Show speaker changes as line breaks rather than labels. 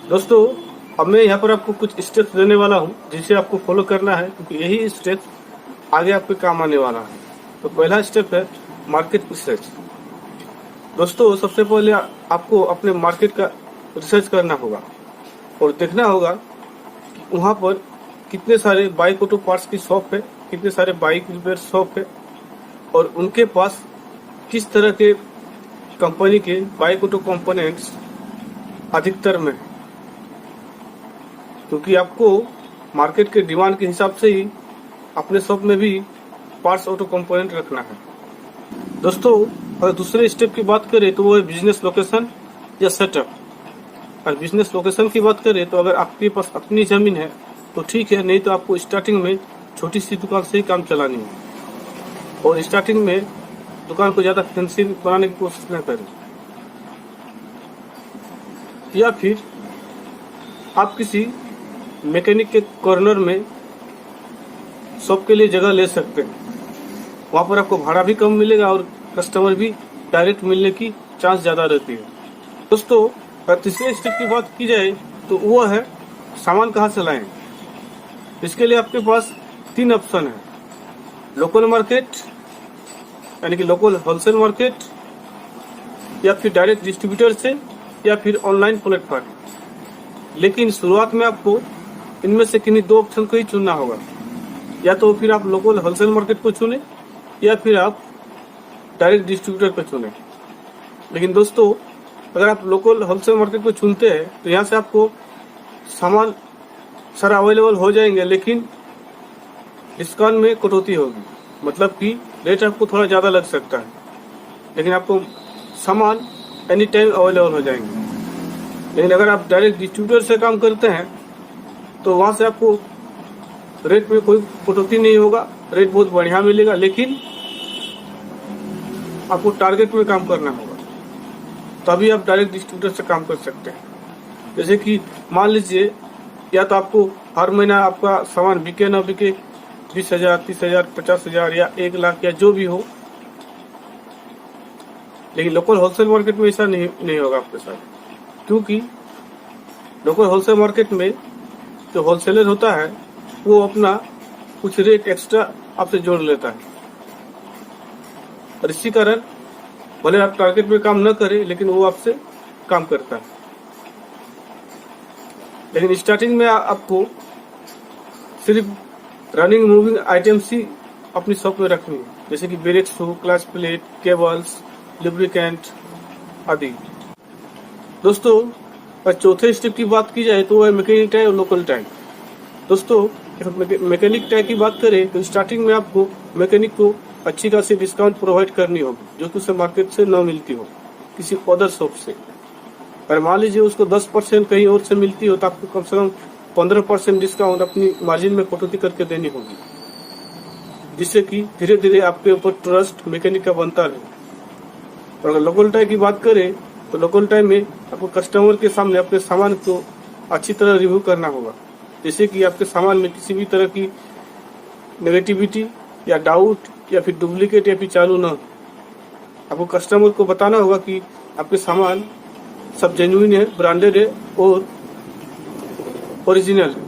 दोस्तों, अब मैं यहाँ पर आपको कुछ स्टेप्स देने वाला हूँ जिसे आपको फॉलो करना है, क्योंकि यही स्टेप्स आगे आपके काम आने वाला है। तो पहला स्टेप है मार्केट रिसर्च। दोस्तों, सबसे पहले आपको अपने मार्केट का रिसर्च करना होगा और देखना होगा कि वहाँ पर कितने सारे बाइक ऑटो पार्ट्स की शॉप है, कितने सारे बाइक रिपेयर शॉप है और उनके पास किस तरह के कंपनी के बाइक ऑटो कंपोनेंट्स अधिकतर में, क्योंकि आपको मार्केट के डिमांड के हिसाब से ही अपने शॉप में भी पार्ट्स ऑटो कंपोनेंट रखना है। दोस्तों, अगर दूसरे स्टेप की बात करें तो वो है बिजनेस लोकेशन या सेटअप। और बिजनेस लोकेशन की बात करें तो अगर आपके पास अपनी जमीन है तो ठीक है, नहीं तो आपको स्टार्टिंग में छोटी सी दुकान से ही काम चलानी है और स्टार्टिंग में दुकान को ज़्यादा फैंसी बनाने की कोशिश न करें। या फिर आप किसी मैकेनिक के कॉर्नर में शॉप के लिए जगह ले सकते हैं। वहाँ पर आपको भाड़ा भी कम मिलेगा और कस्टमर भी डायरेक्ट मिलने की चांस ज़्यादा रहती है। दोस्तों, तीसरे स्टेप की बात की जाए तो वो है सामान कहाँ से लाएं। इसके लिए आपके पास 3 ऑप्शन है: लोकल मार्केट यानी कि लोकल होलसेल मार्केट, या फिर डायरेक्ट डिस्ट्रीब्यूटर से, या फिर ऑनलाइन प्लेटफॉर्म। लेकिन शुरुआत में आपको इनमें से किन्हीं 2 ऑप्शन को ही चुनना होगा। या तो फिर आप लोकल होलसेल मार्केट को चुने या फिर आप डायरेक्ट डिस्ट्रीब्यूटर को चुने। लेकिन दोस्तों, अगर आप लोकल होलसेल मार्केट को चुनते हैं तो यहाँ से आपको सामान सारा अवेलेबल हो जाएंगे, लेकिन डिस्काउंट में कटौती होगी। मतलब कि रेट आपको थोड़ा ज़्यादा लग सकता है, लेकिन आपको सामान एनी टाइम अवेलेबल हो जाएंगे। लेकिन अगर आप डायरेक्ट डिस्ट्रीब्यूटर से काम करते हैं तो वहाँ से आपको रेट में कोई कटौती नहीं होगा, रेट बहुत बढ़िया मिलेगा, लेकिन आपको टारगेट में काम करना होगा, तभी आप डायरेक्ट डिस्ट्रीब्यूटर से काम कर सकते हैं। जैसे कि मान लीजिए, या तो आपको हर महीना आपका सामान बिके ना बिके 20,000, 30,000, 50,000 या 1 लाख या जो भी हो, लेकिन लोकल होलसेल मार्केट में ऐसा नहीं होगा आपके साथ। क्योंकि लोकल होलसेल मार्केट में जो होलसेलर होता है वो अपना कुछ रेट एक्स्ट्रा आपसे जोड़ लेता है, और इसी कारण भले आप टारगेट में काम न करें लेकिन वो आपसे काम करता है। लेकिन स्टार्टिंग में आपको सिर्फ रनिंग मूविंग आइटम्स ही अपनी शॉप में रखनी है, जैसे कि brake shoe, clutch plate, cables, lubricant आदि। दोस्तों, और चौथे स्टेप की बात की जाए तो वह मैकेनिक टाई और लोकल टाई। दोस्तों, मैकेनिक टाई की बात करें तो स्टार्टिंग में आपको मैकेनिक को अच्छी खासी डिस्काउंट प्रोवाइड करनी होगी, जो कि उसे मार्केट से न मिलती हो, किसी अदर शॉप से। और मान लीजिए उसको 10% कहीं और से मिलती हो तो आपको कम से कम 15% डिस्काउंट अपनी मार्जिन में कटौती करके देनी होगी, जिससे कि धीरे धीरे आपके ऊपर ट्रस्ट मैकेनिक का बनता रहे। और अगर लोकल टाई की बात करें तो लोकल टाई में आपको कस्टमर के सामने अपने सामान को अच्छी तरह रिव्यू करना होगा, जैसे कि आपके सामान में किसी भी तरह की नेगेटिविटी या डाउट या फिर डुप्लीकेट या फिर चालू न। आपको कस्टमर को बताना होगा कि आपके सामान सब जेन्युइन है, ब्रांडेड है और ओरिजिनल है।